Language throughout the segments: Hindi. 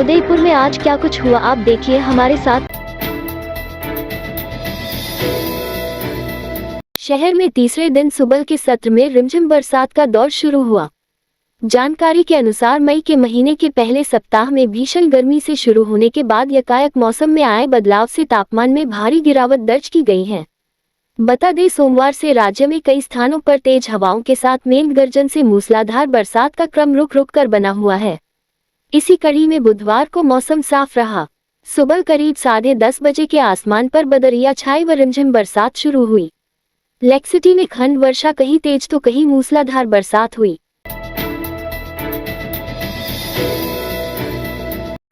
उदयपुर में आज क्या कुछ हुआ आप देखिए हमारे साथ। शहर में तीसरे दिन सुबह के सत्र में रिमझिम बरसात का दौर शुरू हुआ। जानकारी के अनुसार मई के महीने के पहले सप्ताह में भीषण गर्मी से शुरू होने के बाद यकायक मौसम में आए बदलाव से तापमान में भारी गिरावट दर्ज की गई है। बता दें, सोमवार से राज्य में कई स्थानों पर तेज हवाओं के साथ मेघ गर्जन से मूसलाधार बरसात का क्रम रुक रुक कर बना हुआ है। इसी कड़ी में बुधवार को मौसम साफ रहा। सुबह करीब 10:30 बजे के आसमान पर बदरिया छाई व रिमझिम बरसात शुरू हुई। लेक सिटी में खंड वर्षा कहीं तेज तो कहीं मूसलाधार बरसात हुई।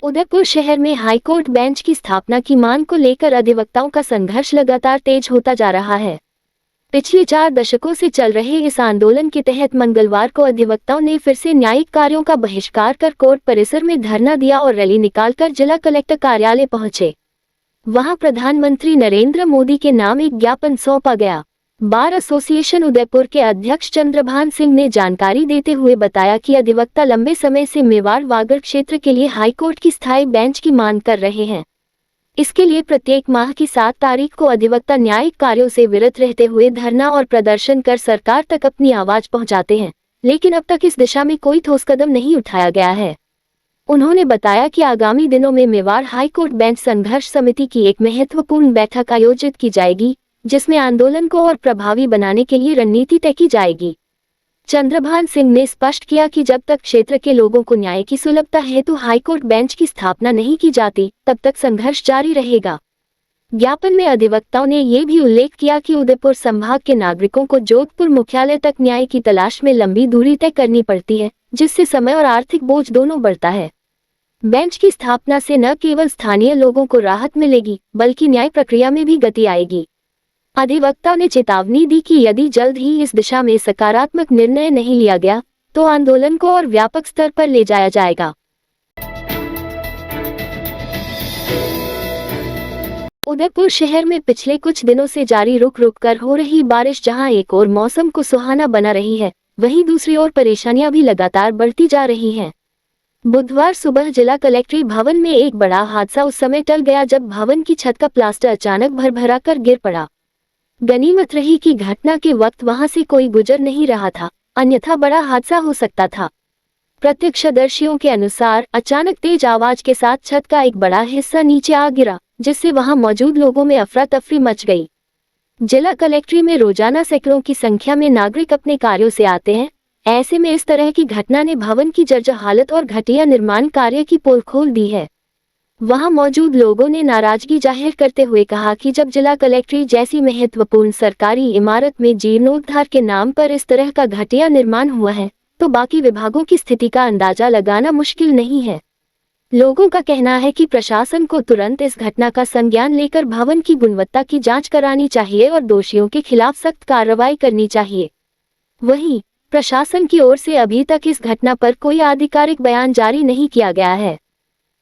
उदयपुर शहर में हाईकोर्ट बेंच की स्थापना की मांग को लेकर अधिवक्ताओं का संघर्ष लगातार तेज होता जा रहा है। पिछले 4 दशकों से चल रहे इस आंदोलन के तहत मंगलवार को अधिवक्ताओं ने फिर से न्यायिक कार्यों का बहिष्कार कर कोर्ट परिसर में धरना दिया और रैली निकालकर जिला कलेक्टर कार्यालय पहुंचे। वहां प्रधानमंत्री नरेंद्र मोदी के नाम एक ज्ञापन सौंपा गया। बार एसोसिएशन उदयपुर के अध्यक्ष चंद्रभान सिंह ने जानकारी देते हुए बताया कि अधिवक्ता लंबे समय से मेवाड़ वागड़ क्षेत्र के लिए हाईकोर्ट की स्थायी बेंच की मांग कर रहे हैं। इसके लिए प्रत्येक माह की 7 तारीख को अधिवक्ता न्यायिक कार्यों से विरत रहते हुए धरना और प्रदर्शन कर सरकार तक अपनी आवाज पहुंचाते हैं, लेकिन अब तक इस दिशा में कोई ठोस कदम नहीं उठाया गया है। उन्होंने बताया कि आगामी दिनों में मेवाड़ हाईकोर्ट बेंच संघर्ष समिति की एक महत्वपूर्ण बैठक आयोजित की जाएगी, जिसमें आंदोलन को और प्रभावी बनाने के लिए रणनीति तय की जाएगी। चंद्रभान सिंह ने स्पष्ट किया कि जब तक क्षेत्र के लोगों को न्याय की सुलभता हेतु हाईकोर्ट बेंच की स्थापना नहीं की जाती, तब तक संघर्ष जारी रहेगा। ज्ञापन में अधिवक्ताओं ने ये भी उल्लेख किया कि उदयपुर संभाग के नागरिकों को जोधपुर मुख्यालय तक न्याय की तलाश में लंबी दूरी तय करनी पड़ती है, जिससे समय और आर्थिक बोझ दोनों बढ़ता है। बेंच की स्थापना से न केवल स्थानीय लोगों को राहत मिलेगी, बल्कि न्याय प्रक्रिया में भी गति आएगी। अधिवक्ता ने चेतावनी दी कि यदि जल्द ही इस दिशा में सकारात्मक निर्णय नहीं लिया गया, तो आंदोलन को और व्यापक स्तर पर ले जाया जाएगा। उदयपुर शहर में पिछले कुछ दिनों से जारी रुक रुक कर हो रही बारिश जहां एक ओर मौसम को सुहाना बना रही है, वहीं दूसरी ओर परेशानियां भी लगातार बढ़ती जा रही हैं। बुधवार सुबह जिला कलेक्ट्री भवन में एक बड़ा हादसा उस समय टल गया जब भवन की छत का प्लास्टर अचानक भरभरा कर गिर पड़ा। गनीमत रही कि घटना के वक्त वहां से कोई गुजर नहीं रहा था, अन्यथा बड़ा हादसा हो सकता था। प्रत्यक्षदर्शियों के अनुसार अचानक तेज आवाज के साथ छत का एक बड़ा हिस्सा नीचे आ गिरा, जिससे वहां मौजूद लोगों में अफरा तफरी मच गई। जिला कलेक्ट्री में रोजाना सैकड़ों की संख्या में नागरिक अपने कार्यों से आते हैं। ऐसे में इस तरह की घटना ने भवन की जर्जर हालत और घटिया निर्माण कार्य की पोल खोल दी है। वहां मौजूद लोगों ने नाराजगी जाहिर करते हुए कहा कि जब जिला कलेक्ट्री जैसी महत्वपूर्ण सरकारी इमारत में जीर्णोद्धार के नाम पर इस तरह का घटिया निर्माण हुआ है, तो बाकी विभागों की स्थिति का अंदाजा लगाना मुश्किल नहीं है। लोगों का कहना है कि प्रशासन को तुरंत इस घटना का संज्ञान लेकर भवन की गुणवत्ता की जांच करानी चाहिए और दोषियों के खिलाफ सख्त कार्रवाई करनी चाहिए। वहीं प्रशासन की ओर से अभी तक इस घटना पर कोई आधिकारिक बयान जारी नहीं किया गया है।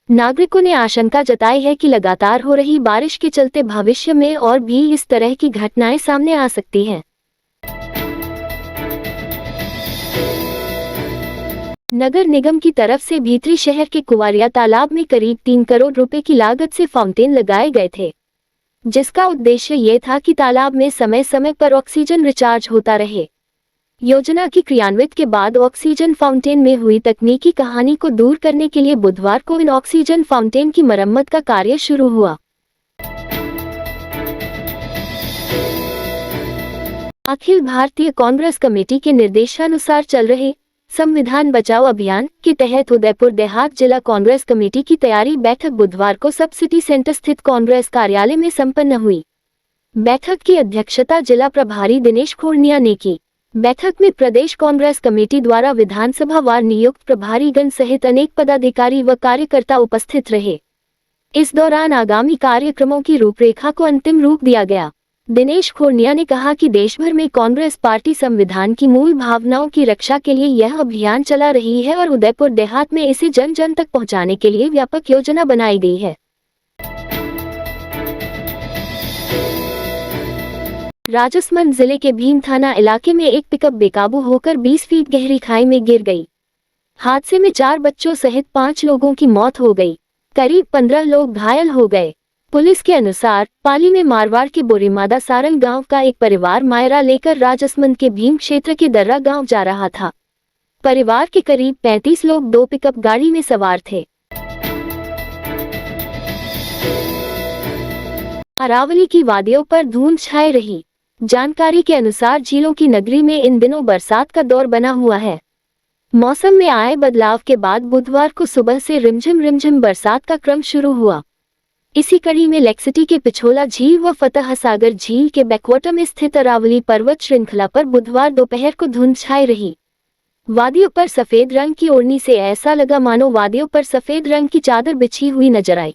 नागरिकों ने आशंका जताई है कि लगातार हो रही बारिश के चलते भविष्य में और भी इस तरह की घटनाएं सामने आ सकती हैं। नगर निगम की तरफ से भीतरी शहर के कुवारिया तालाब में करीब 3 करोड़ रुपए की लागत से फाउंटेन लगाए गए थे, जिसका उद्देश्य ये था कि तालाब में समय समय पर ऑक्सीजन रिचार्ज होता रहे। योजना की क्रियान्वित के बाद ऑक्सीजन फाउंटेन में हुई तकनीकी कहानी को दूर करने के लिए बुधवार को इन ऑक्सीजन फाउंटेन की मरम्मत का कार्य शुरू हुआ। अखिल भारतीय कांग्रेस कमेटी के निर्देशानुसार चल रहे संविधान बचाओ अभियान के तहत उदयपुर देहात जिला कांग्रेस कमेटी की तैयारी बैठक बुधवार को सब सिटी सेंटर स्थित कांग्रेस कार्यालय में संपन्न हुई। बैठक की अध्यक्षता जिला प्रभारी दिनेश खोरनिया ने की। बैठक में प्रदेश कांग्रेस कमेटी द्वारा विधानसभा वार नियुक्त प्रभारीगण सहित अनेक पदाधिकारी व कार्यकर्ता उपस्थित रहे। इस दौरान आगामी कार्यक्रमों की रूपरेखा को अंतिम रूप दिया गया। दिनेश खोरनिया ने कहा कि देश भर में कांग्रेस पार्टी संविधान की मूल भावनाओं की रक्षा के लिए यह अभियान चला रही है और उदयपुर देहात में इसे जन जन तक पहुंचाने के लिए व्यापक योजना बनाई गई है। राजसमंद जिले के भीम थाना इलाके में एक पिकअप बेकाबू होकर 20 फीट गहरी खाई में गिर गई। हादसे में 4 बच्चों सहित 5 लोगों की मौत हो गई। करीब 15 लोग घायल हो गए। पुलिस के अनुसार पाली में मारवाड़ के बोरीमादा सारंग गांव का एक परिवार मायरा लेकर राजसमंद के भीम क्षेत्र के दर्रा गांव जा रहा था। परिवार के करीब 35 लोग 2 पिकअप गाड़ी में सवार थे। अरावली की वादियों पर धुंध छाए रही। जानकारी के अनुसार झीलों की नगरी में इन दिनों बरसात का दौर बना हुआ है। मौसम में आए बदलाव के बाद बुधवार को सुबह से रिमझिम बरसात का क्रम शुरू हुआ। इसी कड़ी में लेक्सिटी के पिछोला झील व फतह सागर झील के बैकवाटर में स्थित अरावली पर्वत श्रृंखला पर बुधवार दोपहर को धुंध छाई रही। वादियों पर सफेद रंग की ओढ़नी से ऐसा लगा मानो वादियों पर सफेद रंग की चादर बिछी हुई नजर आई।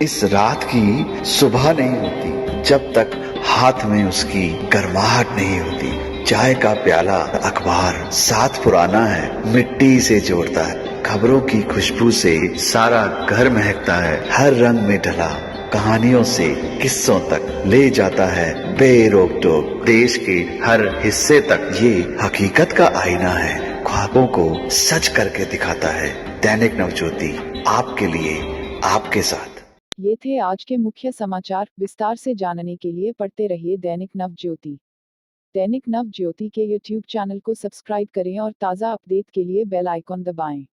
इस रात की सुबह नहीं होती जब तक हाथ में उसकी गर्माहट नहीं होती। चाय का प्याला, अखबार साथ पुराना है, मिट्टी से जोड़ता है। खबरों की खुशबू से सारा घर महकता है। हर रंग में ढला कहानियों से किस्सों तक ले जाता है बेरोक टोक। देश के हर हिस्से तक ये हकीकत का आईना है। ख्वाबों को सच करके दिखाता है। दैनिक नवज्योति, आपके लिए, आपके साथ। ये थे आज के मुख्य समाचार। विस्तार से जानने के लिए पढ़ते रहिए दैनिक नवज्योति। दैनिक नवज्योति के YouTube चैनल को सब्सक्राइब करें और ताज़ा अपडेट के लिए बेल आइकॉन दबाएं।